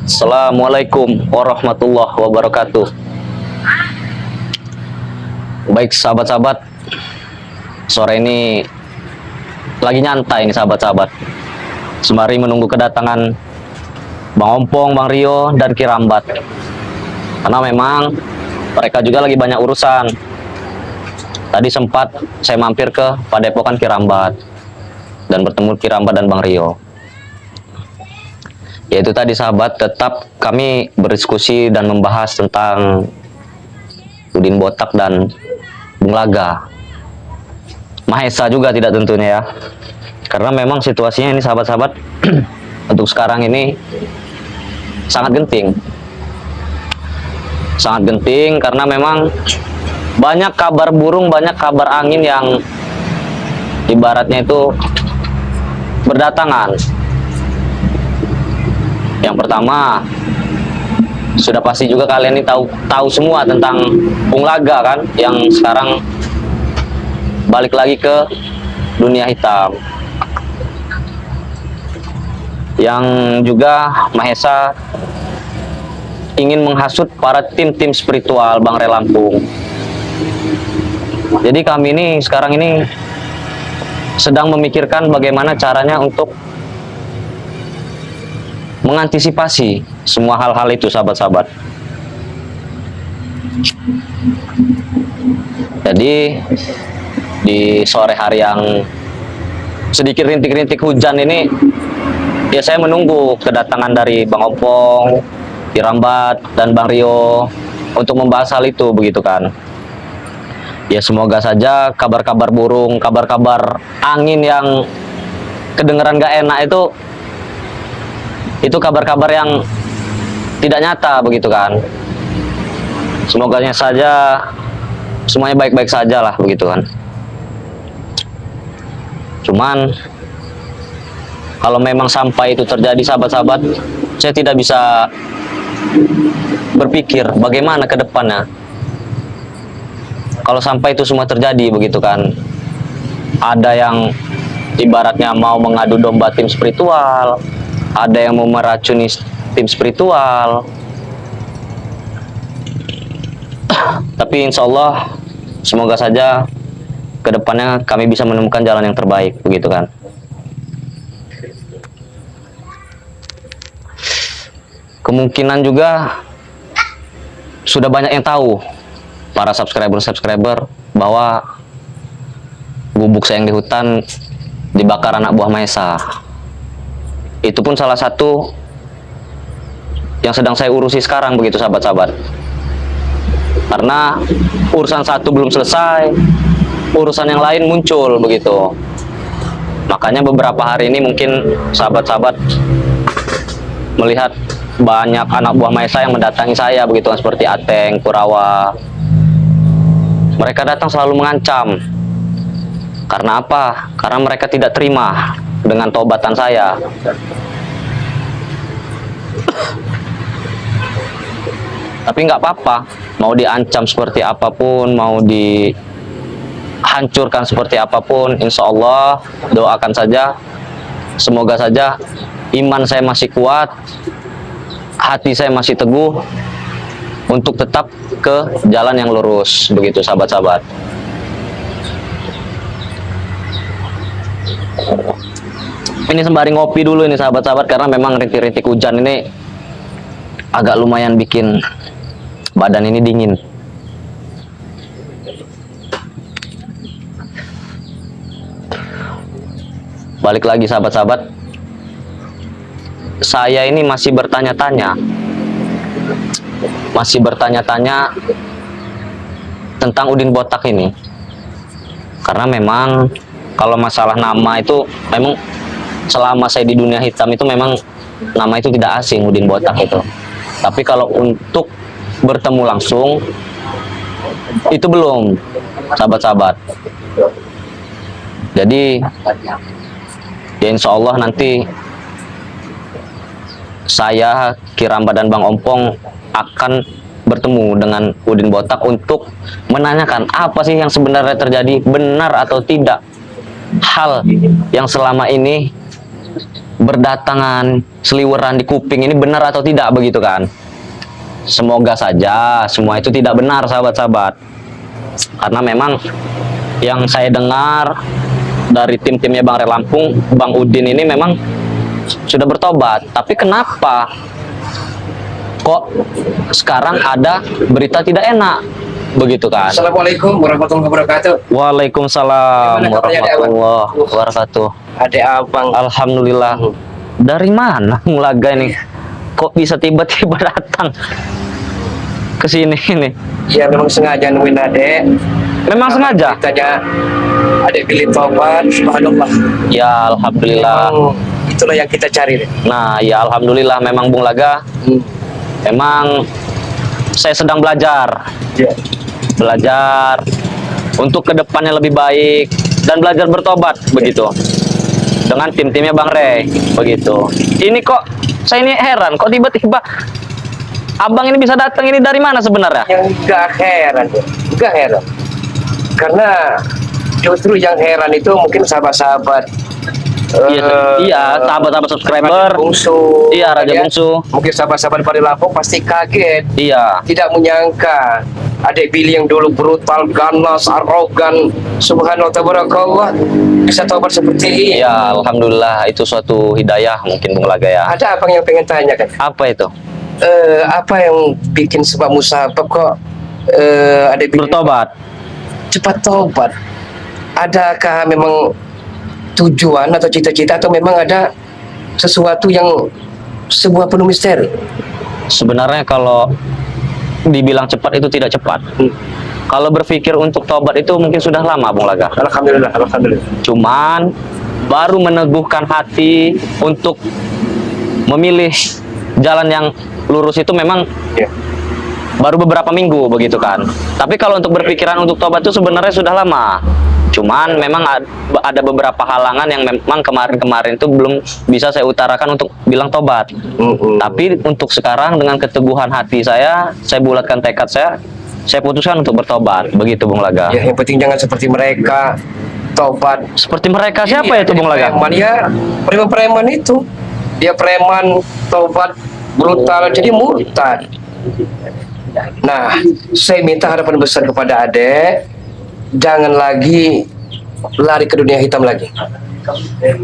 Assalamualaikum warahmatullahi wabarakatuh. Baik sahabat-sahabat, sore ini lagi nyantai nih sahabat-sahabat, sembari menunggu kedatangan Bang Ompong, Bang Rio, dan Kirambat. Karena memang mereka juga lagi banyak urusan. Tadi sempat saya mampir ke Padepokan Kirambat dan bertemu Kirambat dan Bang Rio. Yaitu tadi sahabat, tetap kami berdiskusi dan membahas tentang Udin Botak dan Bung Laga. Mahesa juga tidak tentunya ya. Karena memang situasinya ini sahabat-sahabat untuk sekarang ini sangat genting. Sangat genting karena memang banyak kabar burung, banyak kabar angin yang ibaratnya itu berdatangan. Yang pertama, sudah pasti juga kalian ini tahu semua tentang Bung Laga kan, yang sekarang balik lagi ke dunia hitam. Yang juga Mahesa ingin menghasut para tim-tim spiritual Bang Re Lampung. Jadi kami ini sekarang ini sedang memikirkan bagaimana caranya untuk mengantisipasi semua hal-hal itu sahabat-sahabat. Jadi di sore hari yang sedikit rintik-rintik hujan ini, ya saya menunggu kedatangan dari Bang Ompong, Kirambat, dan Bang Rio untuk membahas hal itu begitu kan. Ya semoga saja kabar-kabar burung, kabar-kabar angin yang kedengeran gak enak itu kabar-kabar yang tidak nyata begitu kan. Semoganya saja semuanya baik-baik saja lah begitu kan. Cuman kalau memang sampai itu terjadi sahabat-sahabat, saya tidak bisa berpikir bagaimana ke depannya. Kalau sampai itu semua terjadi begitu kan, ada yang ibaratnya mau mengadu domba tim spiritual, ada yang mau meracuni tim spiritual. Tapi insya Allah semoga saja kedepannya kami bisa menemukan jalan yang terbaik begitu kan. Kemungkinan juga sudah banyak yang tahu para subscriber bahwa gubuk sayang di hutan dibakar anak buah Mahesa. Itu pun salah satu yang sedang saya urusi sekarang begitu sahabat-sahabat. Karena urusan satu belum selesai, urusan yang lain muncul begitu. Makanya beberapa hari ini mungkin sahabat-sahabat melihat banyak anak buah Mahesa yang mendatangi saya begitu kan, seperti Ateng, Kurawa. Mereka datang selalu mengancam. Karena apa? Karena mereka tidak terima dengan taubatan saya. Tapi nggak apa-apa, mau diancam seperti apapun, mau dihancurkan seperti apapun, insya Allah doakan saja, semoga saja iman saya masih kuat, hati saya masih teguh untuk tetap ke jalan yang lurus begitu sahabat-sahabat. Ini sembari ngopi dulu ini sahabat-sahabat, karena memang rintik-rintik hujan ini agak lumayan bikin badan ini dingin. Balik lagi sahabat-sahabat, saya ini masih bertanya-tanya tentang Udin Botak ini. Karena memang kalau masalah nama itu memang selama saya di dunia hitam itu memang nama itu tidak asing, Udin Botak itu. Tapi kalau untuk bertemu langsung itu belum sahabat-sahabat. Jadi ya insya Allah nanti saya, Kirambat, dan Bang Ompong akan bertemu dengan Udin Botak untuk menanyakan apa sih yang sebenarnya terjadi, benar atau tidak hal yang selama ini berdatangan seliweran di kuping ini benar atau tidak begitu kan. Semoga saja semua itu tidak benar sahabat-sahabat. Karena memang yang saya dengar dari tim-timnya Bang Ray Lampung, Bang Udin ini memang sudah bertobat. Tapi kenapa kok sekarang ada berita tidak enak begitu kan? Assalamualaikum warahmatullahi wabarakatuh. Waalaikumsalam warahmatullahi wabarakatuh. Adek abang. Alhamdulillah. Dari mana Laga ini? Kok bisa tiba-tiba datang ke sini ini? Ya memang sengaja nemuin adek. Memang sengaja? Tanya adek pilih tobat, subhanallah. Ya alhamdulillah. Memang itulah yang kita cari. Nah ya alhamdulillah memang Bung Laga. Memang saya sedang belajar. Ya. Belajar untuk kedepannya lebih baik dan belajar bertobat begitu dengan tim-timnya Bang Ray begitu. Ini kok saya ini heran kok tiba-tiba abang ini bisa datang ini dari mana sebenarnya? Yang gak heran, karena justru yang heran itu mungkin sahabat-sahabat. Iya, sahabat-sahabat subscriber. Raja Bungsu. Iya, Raja Bungsu. Mungkin sahabat-sahabat pada Lampung pasti kaget. Iya. Tidak menyangka adek Billy yang dulu brutal, ganas, arogan, subhanallah tabarakallah, bisa tobat seperti ini. Ya, alhamdulillah itu suatu hidayah mungkin Bung Laga ya. Ada apa yang pengen tanya kan? Apa itu? Apa yang bikin sebab musabab kok adek Billy Bertobat. cepat tobat? Adakah memang tujuan atau cita-cita atau memang ada sesuatu yang sebuah penuh misteri? Sebenarnya kalau dibilang cepat itu tidak cepat. Kalau berpikir untuk tobat itu mungkin sudah lama Bung Laga. Alhamdulillah, alhamdulillah. Cuman baru meneguhkan hati untuk memilih jalan yang lurus itu memang Ya. baru beberapa minggu begitu kan. Tapi kalau untuk berpikiran untuk tobat itu sebenarnya sudah lama. Cuman memang ada beberapa halangan yang memang kemarin-kemarin itu belum bisa saya utarakan untuk bilang tobat. Tapi untuk sekarang dengan keteguhan hati saya bulatkan tekad saya putuskan untuk bertobat. Begitu Bung Laga. Ya, yang penting jangan seperti mereka tobat. Seperti mereka siapa itu Bung Laga? Preman ya, preman itu. Dia preman, tobat, brutal, jadi murtad. Nah, saya minta harapan besar kepada adek, jangan lagi lari ke dunia hitam lagi.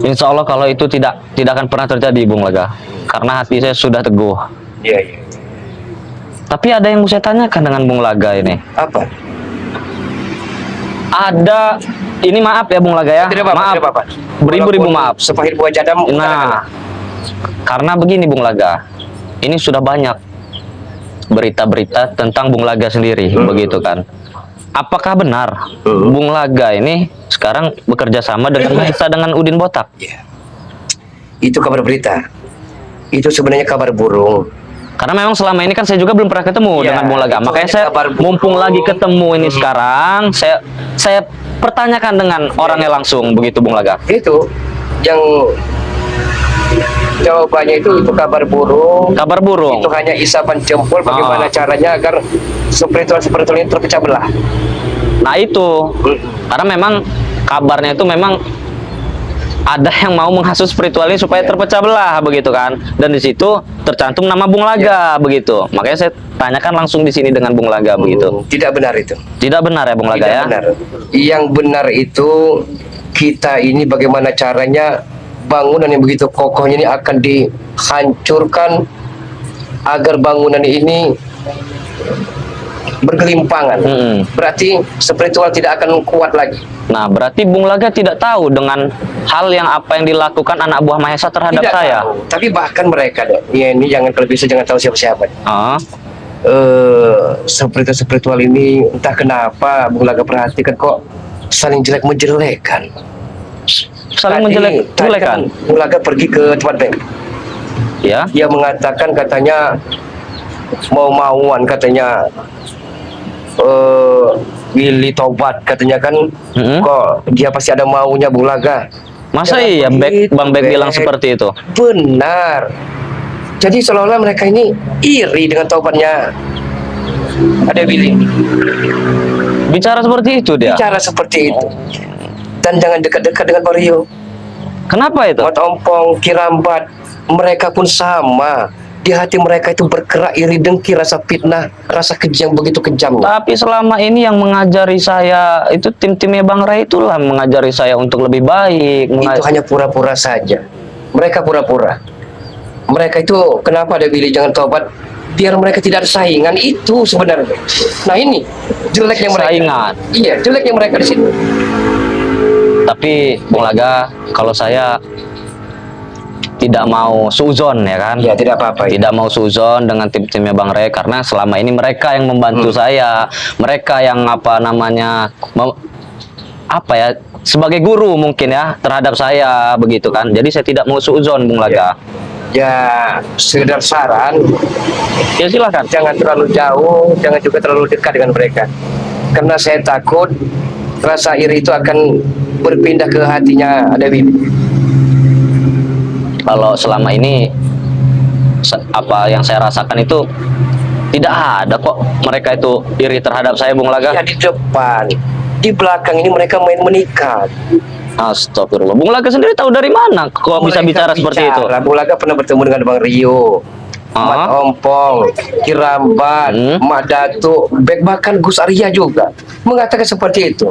Insya Allah kalau itu tidak akan pernah terjadi Bung Laga. Karena hati saya sudah teguh. Iya, iya. Tapi ada yang mau saya tanyakan dengan Bung Laga ini. Apa? Ada, ini maaf ya Bung Laga ya. Tidak apa-apa, Maaf. tidak apa-apa. Beribu-ribu Walaupun maaf. sepahit buah jadam. Nah, karena begini Bung Laga, ini sudah banyak berita-berita tentang Bung Laga sendiri, begitu kan? Apakah benar Bung Laga ini sekarang bekerja sama dengan Mahesa dengan Udin Botak? Ya. Itu kabar berita. Itu sebenarnya kabar burung. Karena memang selama ini kan saya juga belum pernah ketemu Ya, dengan Bung Laga. itu Makanya hanya saya kabar burung. mumpung lagi ketemu ini sekarang, saya pertanyakan dengan orangnya langsung, begitu Bung Laga. Itu yang jawabannya itu kabar burung. Kabar burung. Itu hanya isapan jempol bagaimana caranya agar spiritual ini terpecah belah. Nah itu, karena memang kabarnya itu memang ada yang mau menghasut spiritual ini supaya terpecah belah begitu kan, dan di situ tercantum nama Bung Laga begitu. Makanya saya tanyakan langsung di sini dengan Bung Laga begitu. Tidak benar itu. Tidak benar ya Bung Laga Tidak ya? benar. Yang benar itu kita ini bagaimana caranya bangunan yang begitu kokoh ini akan dihancurkan agar bangunan ini bergelimpangan. Berarti spiritual tidak akan kuat lagi. Nah, berarti Bung Laga tidak tahu dengan hal yang apa yang dilakukan anak buah Mahesa terhadap Tidak saya. tahu. Tapi bahkan mereka deh, ya ini jangan, kalau bisa jangan tahu siapa-siapa. Ah, Spiritual ini entah kenapa Bung Laga perhatikan kok saling jelek menjelekan. saling Tadi menjelek-jelekan. Bung Laga pergi ke tempat bank. Ya. Dia mengatakan katanya mau-mauan katanya Willy tobat katanya kan. Kok dia pasti ada maunya Bung Laga. Masa Jangan iya begitu, Bang Bek bilang Bek. seperti itu? Benar. Jadi seolah-olah mereka ini iri dengan taubatnya ada Willy. Bicara seperti itu dia. Bicara seperti itu. Dan jangan dekat-dekat dengan Mario. Kenapa itu? Mat Ompong, Kirambat, mereka pun sama. Di hati mereka itu bergerak iri dengki, rasa fitnah, rasa keji yang begitu kejam. Tapi selama ini yang mengajari saya itu tim-timnya Bang Ray itulah mengajari saya untuk lebih baik. Itu hanya pura-pura saja. Mereka pura-pura. Mereka itu kenapa ada Willy jangan tobat? Biar mereka tidak ada saingan, itu sebenarnya. Nah ini jeleknya mereka. Saingan. Iya, jeleknya mereka di sini. Tapi Bung Laga, kalau saya tidak mau suzon ya kan? Iya, tidak apa-apa. Tidak mau suzon dengan tim-timnya Bang Ray karena selama ini mereka yang membantu saya, mereka yang apa namanya apa ya sebagai guru mungkin ya terhadap saya begitu kan. Jadi saya tidak mau suzon Bung Laga. Ya, sekedar saran, Ya silakan. jangan terlalu jauh, jangan juga terlalu dekat dengan mereka. Karena saya takut rasa iri itu akan berpindah ke hatinya ada Willy. Kalau selama ini apa yang saya rasakan itu tidak ada kok mereka itu iri terhadap saya Bung Laga. Ya di depan, di belakang ini mereka main menikat. Astagfirullah. Bung Laga sendiri tahu dari mana kok bisa bicara seperti itu? Bung Laga pernah bertemu dengan Bang Rio, Mat Ompong, Kirambat, Mak Datuk, bahkan Gus Arya juga mengatakan seperti itu.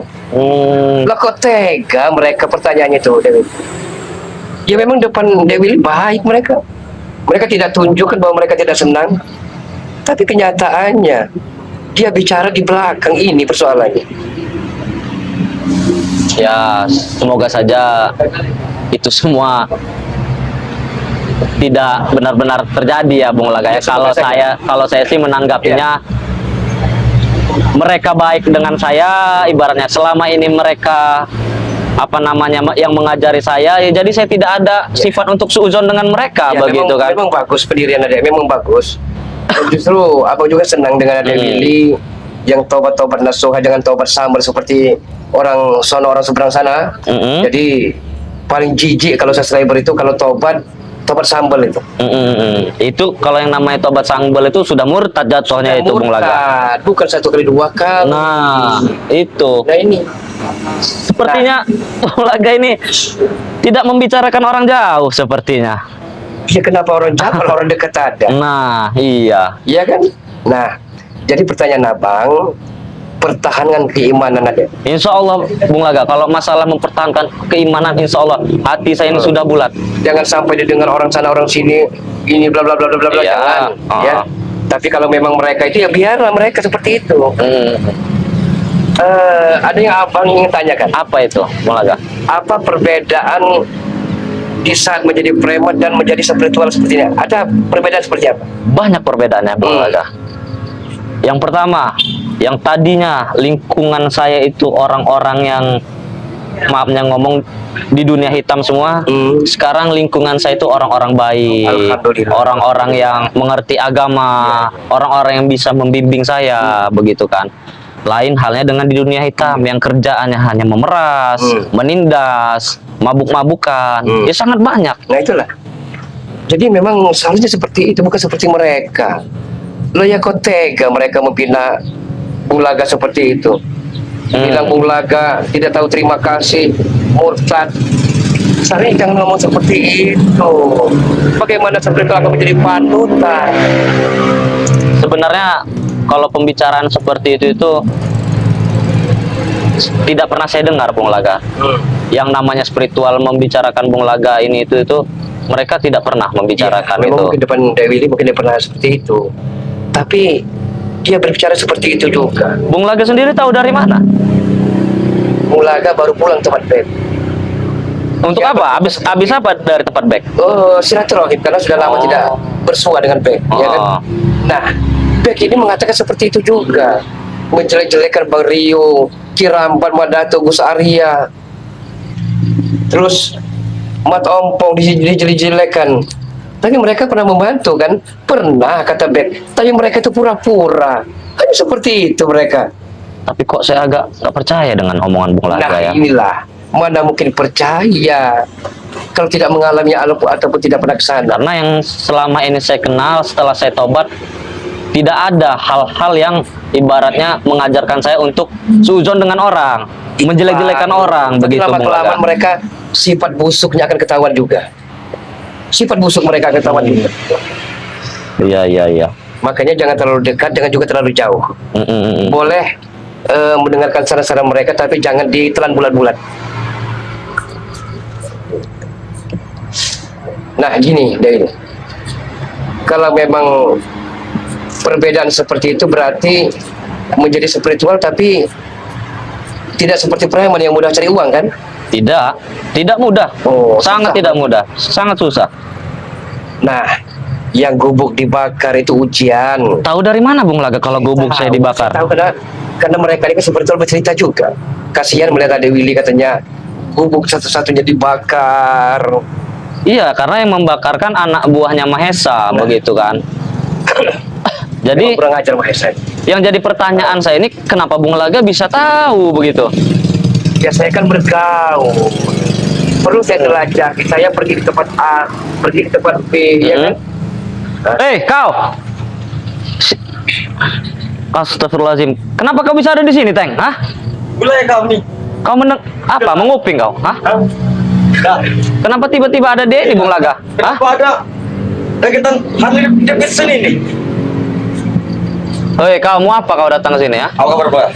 Lah kok tega mereka pertanyaannya itu, Dewi? Ya memang depan Dewi baik mereka. Mereka tidak tunjukkan bahwa mereka tidak senang. Tapi kenyataannya dia bicara di belakang, ini persoalannya. Ya, semoga saja itu semua tidak benar-benar terjadi ya Bung Laga ya. Kalau saya sih menanggapinya mereka baik dengan saya, ibaratnya selama ini mereka apa namanya yang mengajari saya ya, jadi saya tidak ada sifat untuk suuzon dengan mereka Ya, begitu memang, kan. memang bagus pendirian ada, memang bagus. Dan justru abang juga senang dengan ada Willy yang tobat-tobat nasuha dengan tobat sambal seperti orang seberang sana. Jadi paling jijik kalau subscriber itu kalau tobat sambal itu. Itu kalau yang namanya tobat sambal itu sudah murtad jatuhnya itu Bung Laga. Bukan 1 kali 2 kali. Nah, itu. Nah ini Sepertinya Bung Laga ini tidak membicarakan orang jauh sepertinya. ya kenapa orang jauh kalau orang dekat ada? Nah, iya. Iya kan? Nah, jadi pertanyaan abang, pertahankan keimanan ada. Insya Allah Bung Laga, kalau masalah mempertahankan keimanan, insya Allah hati saya ini sudah bulat. Jangan sampai didengar orang sana orang sini ini bla bla bla bla bla bla, Iya. jangan ya. Tapi kalau memang mereka itu ya biarlah mereka seperti itu. Ada yang abang ingin tanyakan. Apa itu Bung Laga? Apa perbedaan di saat menjadi preman dan menjadi spiritual seperti ini? Ada perbedaan seperti apa? Banyak perbedaannya Bung Laga. Yang pertama, yang tadinya lingkungan saya itu orang-orang yang maafnya ngomong di dunia hitam semua, sekarang lingkungan saya itu orang-orang baik, Alhamdulillah. orang-orang yang mengerti agama, orang-orang yang bisa membimbing saya, begitu kan. Lain halnya dengan di dunia hitam yang kerjaannya hanya memeras, menindas, mabuk-mabukan, ya sangat banyak. Nah itulah. Jadi memang seharusnya seperti itu, bukan seperti mereka. Lo ya kok tega mereka membina Bung Laga seperti itu. Bilang Bung Laga tidak tahu terima kasih, murtad. Sering jangan ngomong seperti itu. Bagaimana seperti itu akan menjadi panutan? Sebenarnya kalau pembicaraan seperti itu tidak pernah saya dengar Bung Laga. Yang namanya spiritual membicarakan Bung Laga ini itu mereka tidak pernah membicarakan memang itu. mungkin depan Dewi ini mungkin dia pernah seperti itu. Tapi dia berbicara seperti itu juga. Bung Laga sendiri tahu dari mana? Bung Laga baru pulang tempat bed. Untuk Ya, apa? Habis apa dari tempat back? Oh, silaturahim karena sudah lama tidak bersua dengan Bek, ya kan? Nah, Bek ini mengatakan seperti itu juga, menjelek-jelekan Bang Rio, Kirambat, Madato, Gus Arya, terus Mat Ompong dijelek-jelekan. Tapi mereka pernah membantu kan? Pernah kata Bek. Tapi mereka itu pura-pura. Hanya seperti itu mereka. Tapi kok saya agak nggak percaya dengan omongan Bung Laga Nah ya. inilah, mana mungkin percaya kalau tidak mengalami ataupun tidak pernah ke sana. Karena yang selama ini saya kenal setelah saya tobat tidak ada hal-hal yang ibaratnya mengajarkan saya untuk suzon dengan orang, menjelek-jelekan orang, Tapi begitu Bung Laga. lama-kelamaan mereka sifat busuknya akan ketahuan juga. Sifat busuk mereka akan ketahuan juga. Iya, iya, iya. Makanya jangan terlalu dekat, jangan juga terlalu jauh. Boleh mendengarkan saran-saran mereka, tapi jangan ditelan bulat-bulat. Nah, gini, Dai. Kalau memang perbedaan seperti itu berarti menjadi spiritual, tapi tidak seperti preman yang mudah cari uang, kan? Tidak, tidak mudah. Oh, Sangat susah. tidak mudah, sangat susah. Nah, yang gubuk dibakar itu ujian. Tahu dari mana Bung Laga kalau gubuk saya dibakar? Tahu karena mereka ini kan spiritual bercerita juga. Kasihan melihat ada Willy katanya gubuk satu-satunya dibakar. Iya, karena yang membakar kan anak buahnya Mahesa, begitu kan. Jadi Memang kurang ajar Mahesa. yang jadi pertanyaan saya ini, kenapa Bung Laga bisa tahu begitu? Ya saya kan bergaul. Perlu saya jelajahi. Saya pergi ke tempat A, pergi ke tempat B, ya kan? Hei, kau! Si- Astagfirullahaladzim. Kenapa kau bisa ada di sini, Teng? Hah? Mulai kau nih. Kau apa? Menguping kau? Hah? Enggak. Kenapa tiba-tiba ada dia di Bung Laga? Hah? Kenapa ada kegiatan hari deket sini nih? Hei, kau mau apa kau datang ke sini ya? Apa kabar, Pak?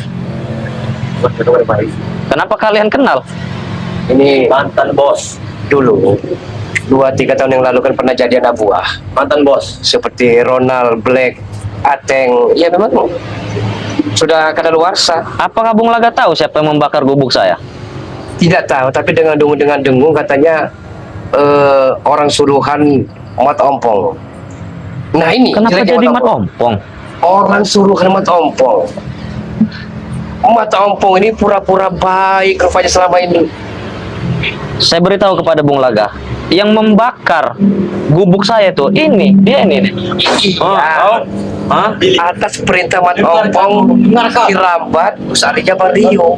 Kabar baik. Kenapa kalian kenal? Ini Mantan bos. dulu 2-3 tahun yang lalu kan pernah jadi anak buah Mantan bos. seperti Ronald, Black, Ateng. Ya memang sudah kadaluarsa. Apakah Bung Laga tahu siapa yang membakar gubuk saya? Tidak tahu, tapi dengan dengung katanya orang suruhan Mat Ompong. Nah ini Kenapa jeleknya jadi Mat Ompong? Orang suruhan Mat Ompong. Mat Ompong ini pura-pura baik rupanya selama ini. Saya beritahu kepada Bung Laga, yang membakar gubuk saya tuh dia ini nih. Iya. Hah? Atas perintah Mat Ompong dirambat Usari Jabar Rio.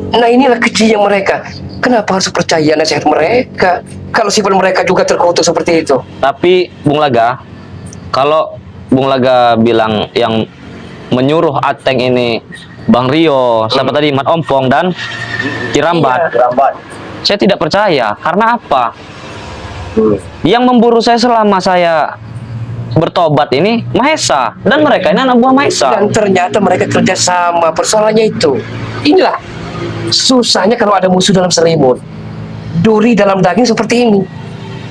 Nah inilah kejinya mereka. Kenapa harus percaya nasihat mereka kalau sifat mereka juga terkutuk seperti itu? Tapi Bung Laga, kalau Bung Laga bilang yang menyuruh Ateng ini Bang Rio, siapa tadi Mat Ompong dan Kirambat, Lambat. saya tidak percaya. Karena apa? Yang memburu saya selama saya bertobat ini Mahesa, dan mereka ini anak buah Mahesa. Dan ternyata mereka kerjasama. Persoalannya itu. Inilah susahnya kalau ada musuh dalam selimut. Duri dalam daging seperti ini.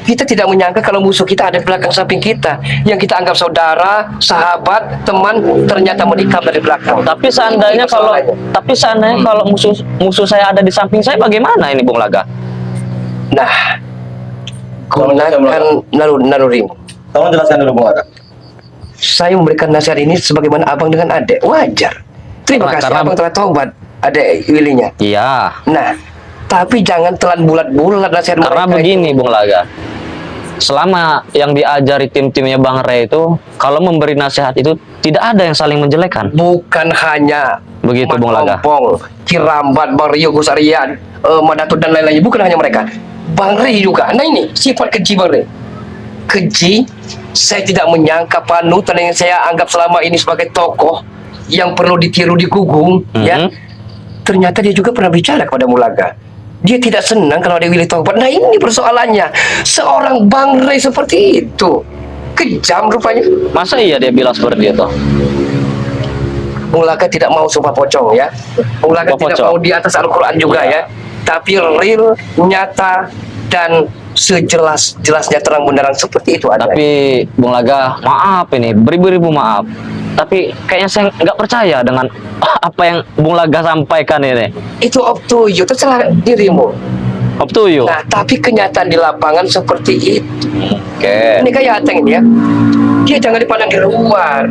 Kita tidak menyangka kalau musuh kita ada di belakang samping kita. Yang kita anggap saudara, sahabat, teman, ternyata menikam dari belakang. Tapi seandainya kalau musuh saya ada di samping saya, bagaimana ini Bung Laga? Nah, gunakan naluri. Tolong jelaskan dulu, Bung Laga. Saya memberikan nasihat ini sebagaimana abang dengan adek. Wajar. Terima kasih Karena- abang telah tobat. Adek Willy-nya. Iya, Nah, tapi jangan telan bulat-bulat nasihat karena mereka begini Bung Laga. Selama yang diajari tim-timnya Bang Ray itu, kalau memberi nasihat itu tidak ada yang saling menjelekkan. bukan hanya Begitu, Mat Bung Laga. Ompong, Kirambat, Bang Rio, Gus Aryan, Madatud dan lain-lainnya. Bukan hanya mereka, Bang Ray juga. Nah ini sifat keji Bang Ray. Keji. Saya tidak menyangka panutan yang saya anggap selama ini sebagai tokoh yang perlu ditiru digugung, ya. Ternyata dia juga pernah bicara kepada Mulaga. Dia tidak senang kalau ada Willy tobat. Nah ini persoalannya. Seorang Bang Ray seperti itu kejam rupanya. Masa iya dia bilang seperti itu? Bung Laga tidak mau sumpah pocong ya. Bung Laga Sumpah tidak pocong. mau di atas Al-Quran juga ya. Tapi real, nyata, dan sejelas-jelasnya terang benderang seperti itu ada. Tapi Bung Laga, maaf ini, beribu-ribu maaf. Tapi kayaknya saya nggak percaya dengan apa yang Bung Laga sampaikan ini. Itu up to you, terserah dirimu. Up to you. Nah, tapi kenyataan di lapangan seperti itu. Oke. Ini kayak Ateng ini ya. Dia jangan dipandang di luar.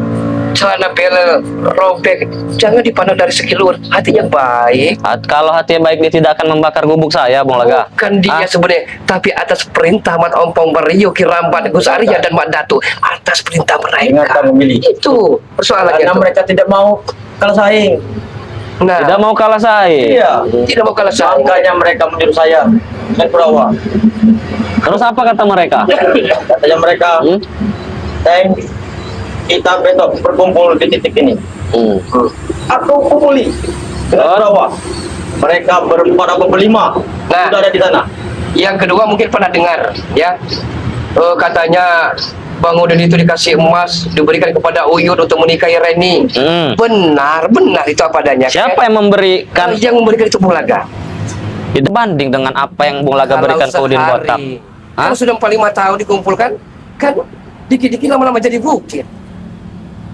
Celana belel, robek, jangan dipandang dari segi luar. Hatinya baik. Kalau hatinya baik, dia tidak akan membakar gubuk saya, Bung Laga. Bukan dia Ah, sebenarnya, tapi atas perintah Mat Ompong, Bario, Kirambat, Gus Arya, dan Mat Datu. Atas perintah mereka. Ingatkan memilih. Itu persoalannya. Karena tuh. mereka tidak mau kalah saing. Nah, tidak mau kalah saya. Iya. tidak mau kalah saing. Makanya mereka menyuruh saya dan Purawa. Terus apa kata mereka? Katanya mereka, Hmm? Teng, kita besok berkumpul di titik ini. Hmm. Aku kumpuli dengan Oh. Purawa. Mereka berempat apa berlima Nah. sudah ada di sana. Yang kedua mungkin pernah dengar ya, katanya Bang Udin itu dikasih emas diberikan kepada Uyut untuk menikahi Reni. Benar itu apa adanya. Siapa yang memberikan? Yang memberikan itu Bung Laga. Itu banding dengan apa yang Bung Laga berikan ke Udin Botak. Hah? Kalau sudah 5 tahun dikumpulkan, kan dikit-dikit lama-lama jadi bukit.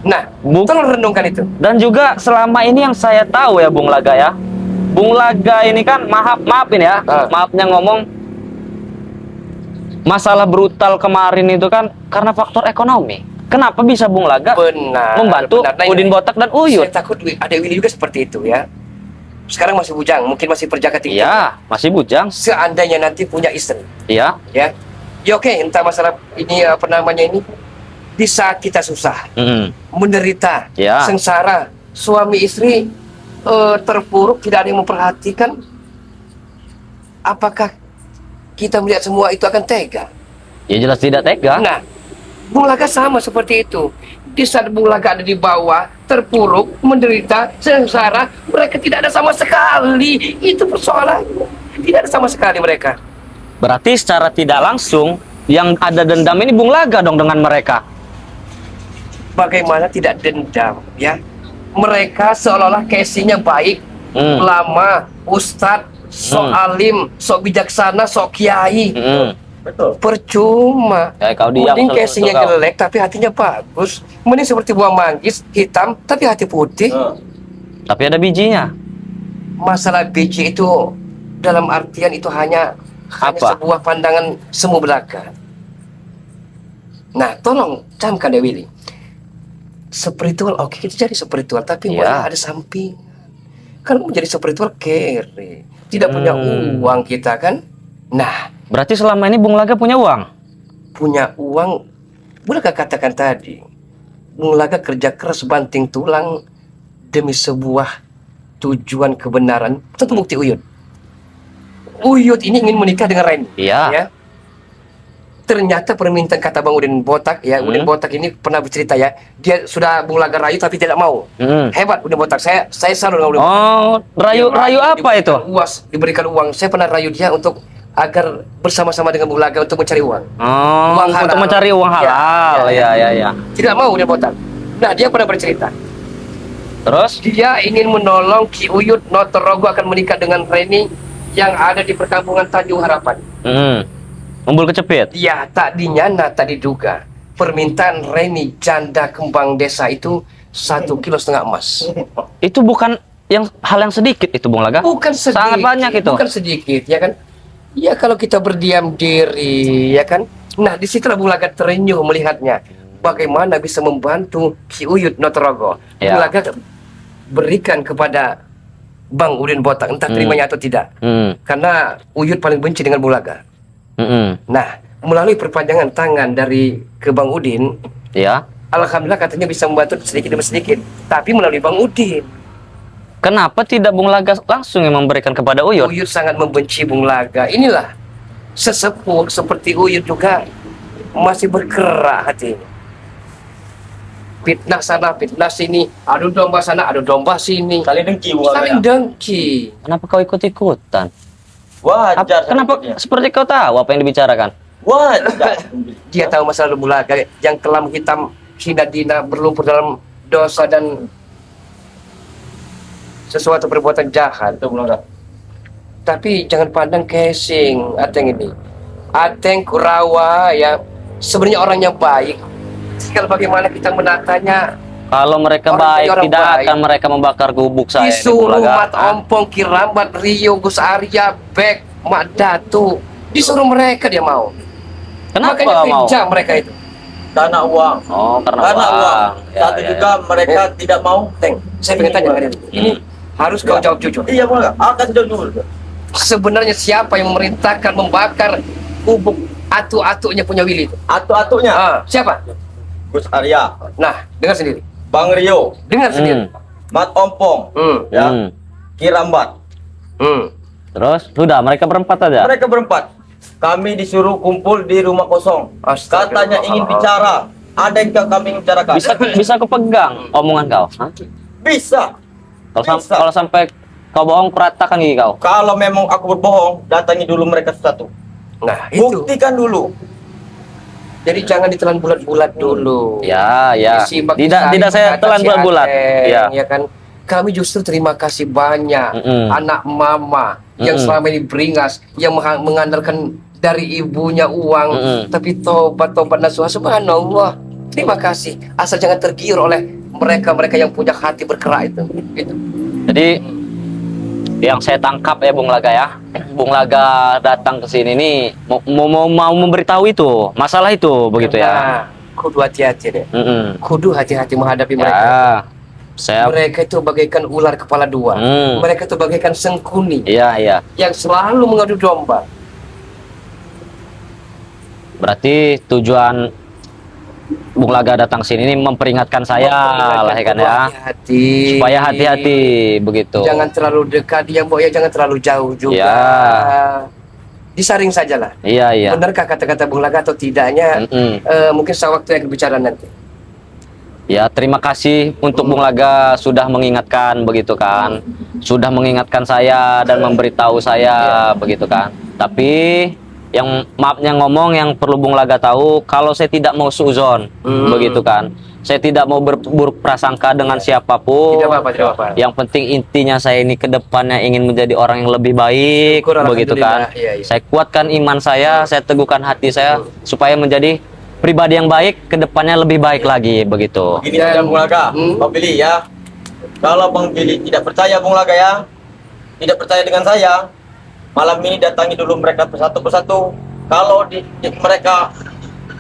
Nah, tolong renungkan itu. Dan juga selama ini yang saya tahu ya Bung Laga ya, Bung Laga ini kan maafin ya, maafnya ngomong, masalah brutal kemarin itu kan karena faktor ekonomi. Kenapa bisa Bung Laga membantu Nah, Udin Botak dan Uyut? Saya takut ada Willy juga seperti itu ya. Sekarang masih bujang, mungkin masih perjaka tinggi. Iya, masih bujang. Seandainya nanti punya istri, Iya. ya oke, entah masalah ini apa namanya ini, di saat kita susah, menderita, Ya. sengsara, suami istri terpuruk, tidak ada yang memperhatikan, apakah kita melihat semua itu akan tega? Ya jelas tidak tega. Nah, Bung Laga sama seperti itu. Di saat Bung Laga ada di bawah, terpuruk, menderita, sengsara, mereka tidak ada sama sekali. Itu persoalannya. Tidak ada sama sekali mereka. Berarti secara tidak langsung yang ada dendam ini Bung Laga dong dengan mereka. Bagaimana tidak dendam, ya? Mereka seolah-olah casingnya baik, lama, ustadz, sok alim, sok bijaksana, sok kiai. Betul. Percuma. Ya, kau diam, Mending casingnya kau. jelek tapi hatinya bagus. Mending seperti buah manggis, hitam tapi hati putih. Tapi ada bijinya. Masalah biji itu dalam artian itu hanya Apa? sebuah pandangan semu belaka. Nah, tolong camkan ya Willy. Spiritual, oke, kita jadi spiritual, tapi Ya. mulai ada samping. Kalau menjadi spiritual kere, tidak punya uang kita kan? Nah, Berarti selama ini Bung Laga punya uang? punya uang, boleh katakan tadi, Bung Laga kerja keras banting tulang demi sebuah tujuan kebenaran. Tentu bukti Uyut. Uyut ini ingin menikah dengan Reni. Iya. Ya. Ternyata permintaan kata Bang Udin Botak ya, Udin Botak ini pernah bercerita ya, dia sudah Bung Laga rayu tapi tidak mau. Hebat Udin Botak. Saya salut dengan Udin Botak. Oh, rayu apa itu? Diberikan uang. Saya pernah rayu dia untuk agar bersama-sama dengan Bung Laga untuk mencari uang. Oh, Uang untuk halal. mencari uang halal. Ya. Tidak mau Udin Botak. Nah, dia pernah bercerita. Terus? Dia ingin menolong Ki Uyut Notorogo akan menikah dengan Reni yang ada di perkampungan Tanjung Harapan. Umbul kecepit. Ya, tadi diduga permintaan Reni janda kembang desa itu 1,5 kilo emas. Itu bukan hal yang sedikit itu Bung Laga. Bukan sedikit. Sangat banyak itu. Bukan sedikit, ya kan? Ya kalau kita berdiam diri, ya kan? Nah, disitulah Bung Laga terenyuh melihatnya. Bagaimana bisa membantu Ki Uyut Notorogo. Ya. Bung Laga berikan kepada Bang Udin Botak, entah terimanya atau tidak. Karena Uyut paling benci dengan Bung Laga. Nah, melalui perpanjangan tangan dari ke Bang Udin, Ya. alhamdulillah katanya bisa membantu sedikit demi sedikit. Tapi melalui Bang Udin. Kenapa tidak Bung Laga langsung yang memberikan kepada Uyut? Uyut sangat membenci Bung Laga. Inilah sesepuh seperti Uyut juga masih bergerak hatinya. Fitnah sana, fitnah sini, adu domba sana, adu domba sini. Saling dengki bukan Saling ya? dengki. Kenapa kau ikut-ikutan? Wajar. Kenapa seperti kau tahu apa yang dibicarakan? Wajar. Dia tahu masa lalu Bung Laga yang kelam hitam hina dina berlumpur dalam dosa dan sesuatu perbuatan jahat. Itu belum ada. Tapi jangan pandang casing Ateng ini. Ateng Kurawa ya sebenarnya orangnya baik. Tinggal bagaimana kita menatanya. Kalau mereka Orang baik, jadi orang tidak baik. akan mereka membakar gubuk saya ini, Bung Disuruh Laga. Mat Ompong, Kirambat, Rio, Gus Arya, Bek, Mak Datu. Disuruh mereka dia mau. Kenapa Makanya kau mau? pincang mereka itu. Karena uang. Oh, karena Karena uang. uang. Ya, Satu ya, juga mereka tidak mau. Teng, saya pengen tanya kalian. Ini harus kau jawab jujur. Iya, boleh. Akan jujur. Sebenarnya siapa yang memerintahkan membakar gubuk atu-atunya punya Willy itu? Atu-atunya Siapa? Gus Arya, Nah, dengar sendiri. Bang Rio, Dengar sendiri. Mat Ompong, ya, Hmm. Kirambat. Terus sudah mereka berempat aja. Mereka berempat. Kami disuruh kumpul di rumah kosong. Astagfirullah. Katanya ingin bicara. Ada yang kami bicarakan. Bisa aku pegang omongan kau? Hah? Bisa. Kalau Bisa. kalau sampai Kau bohong, peratakan gigi kau. Kalau memang aku berbohong, datangi dulu mereka satu. Nah, itu. Buktikan dulu. Jadi jangan ditelan bulat-bulat dulu. Ya, ya. Disimak, Tidak disaring saya kata telan si bulat-bulat. Ateng, Ya. ya kan. Kami justru terima kasih banyak anak mama yang selama ini beringas, yang mengandalkan dari ibunya uang, tapi tobat nasuha, subhanallah. Terima kasih. Asal jangan tergiur oleh mereka-mereka yang punya hati bergerak itu. Gitu. Jadi yang saya tangkap ya Bung Laga ya, Bung Laga datang ke sini nih mau memberitahu itu masalah itu begitu ya. Karena kudu hati-hati deh. Kudu hati-hati menghadapi mereka. Ya, saya. Mereka itu bagaikan ular kepala dua. Mereka itu bagaikan sengkuni. Iya, iya. Yang selalu mengadu domba. Berarti tujuan Bung Laga datang sini ini memperingatkan saya lah ya kan ya. Hati-hati. Supaya hati-hati begitu. Jangan terlalu dekat, yang ya jangan terlalu jauh juga. Ya. Disaring sajalah. Iya, iya. Benarkah kata-kata Bung Laga atau tidaknya? Mungkin sewaktu yang berbicara nanti. Ya, terima kasih untuk Bung Laga sudah mengingatkan begitu kan. Sudah mengingatkan saya dan memberitahu saya begitu kan. Tapi yang maafnya ngomong yang perlu Bung Laga tahu, kalau saya tidak mau suuzon begitu kan. Saya tidak mau berburuk prasangka dengan siapapun. Tidak apa-apa, tidak apa-apa. Yang penting intinya saya ini ke depannya ingin menjadi orang yang lebih baik Syukur, begitu kan. iya, iya. Saya kuatkan iman saya teguhkan hati saya supaya menjadi pribadi yang baik, ke depannya lebih baik lagi begitu. Begini saja Bung Laga, Bang Billy ya. Kalau Bang Billy tidak percaya Bung Laga ya, tidak percaya dengan saya, malam ini datangi dulu mereka persatu-persatu. Kalau mereka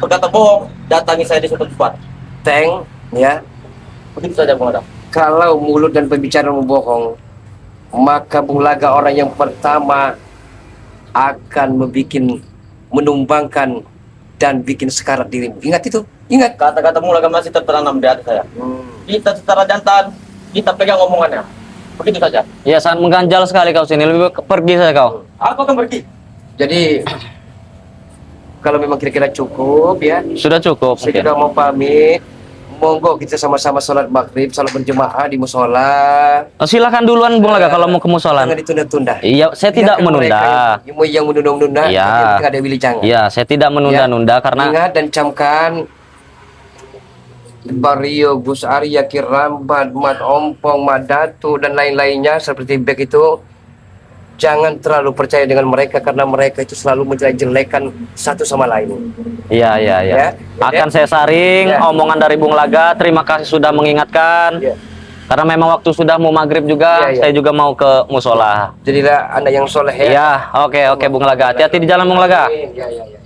berkata bohong, datangi saya di suatu tempat. Teng, ya. Begitu saja Bung Laga. Kalau mulut dan pembicaraan membohong, maka Bung Laga orang yang pertama akan menumbangkan dan bikin sekarat dirimu. Ingat itu, ingat. Kata-kata Bung Laga masih tertanam di hati saya. Kita secara jantan, kita pegang omongannya. Begitu saja. Ya, sangat mengganjal sekali kau sini. Lebih pergi saja kau. Aku akan pergi. Jadi kalau memang kira-kira cukup ya, Sudah cukup. saya mungkin. juga mau pamit. Monggo kita sama-sama sholat maghrib, sholat berjemaah di musola. Oh, silakan duluan Bung Laga kalau mau ke musola. Jangan ditunda-tunda. Iya, saya tidak Ingatkan menunda. mereka yang menunda-nunda, Iya. yang penting ada willy jangan. Iya, saya tidak menunda-nunda karena Ingat dan camkan Bario, Gus Arya, Kirambat, Mat Ompong, Madatu dan lain-lainnya seperti back itu. Jangan terlalu percaya dengan mereka karena mereka itu selalu menjelek-jelekan satu sama lain. iya, iya, iya. Ya. Akan saya saring Ya. omongan dari Bung Laga. Terima kasih sudah mengingatkan. Ya. Karena memang waktu sudah mau maghrib juga, Ya, ya. saya juga mau ke musola. Jadilah Anda yang soleh ya. Iya, oke Bung Laga. Hati-hati di jalan Bung Laga. Ya, ya, ya.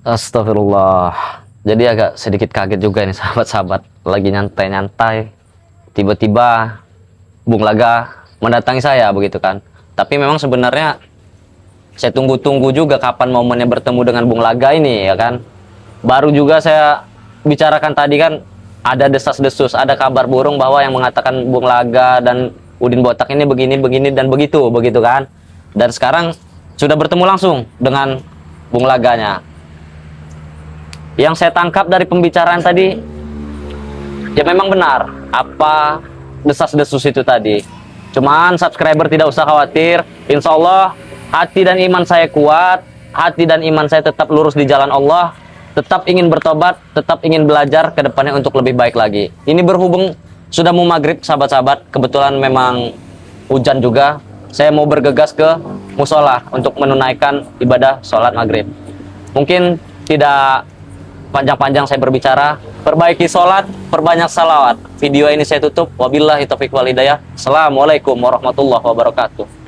Astagfirullah. Jadi agak sedikit kaget juga nih sahabat-sahabat. Lagi nyantai-nyantai. Tiba-tiba Bung Laga mendatangi saya begitu kan. Tapi memang sebenarnya saya tunggu-tunggu juga kapan momennya bertemu dengan Bung Laga ini ya kan. Baru juga saya bicarakan tadi kan ada desas-desus, ada kabar burung bahwa yang mengatakan Bung Laga dan Udin Botak ini begini dan begitu kan. Dan sekarang sudah bertemu langsung dengan Bung Laganya. Yang saya tangkap dari pembicaraan tadi, ya memang benar apa desas-desus itu tadi. Cuman subscriber tidak usah khawatir, insya Allah hati dan iman saya kuat, hati dan iman saya tetap lurus di jalan Allah, tetap ingin bertobat, tetap ingin belajar ke depannya untuk lebih baik lagi. Ini berhubung sudah mau maghrib sahabat-sahabat, kebetulan memang hujan juga, saya mau bergegas ke musola untuk menunaikan ibadah sholat maghrib. Mungkin tidak panjang-panjang saya berbicara, perbaiki sholat, perbanyak salawat. Video ini saya tutup. Wabillahi taufiq wal hidayah. Assalamualaikum warahmatullahi wabarakatuh.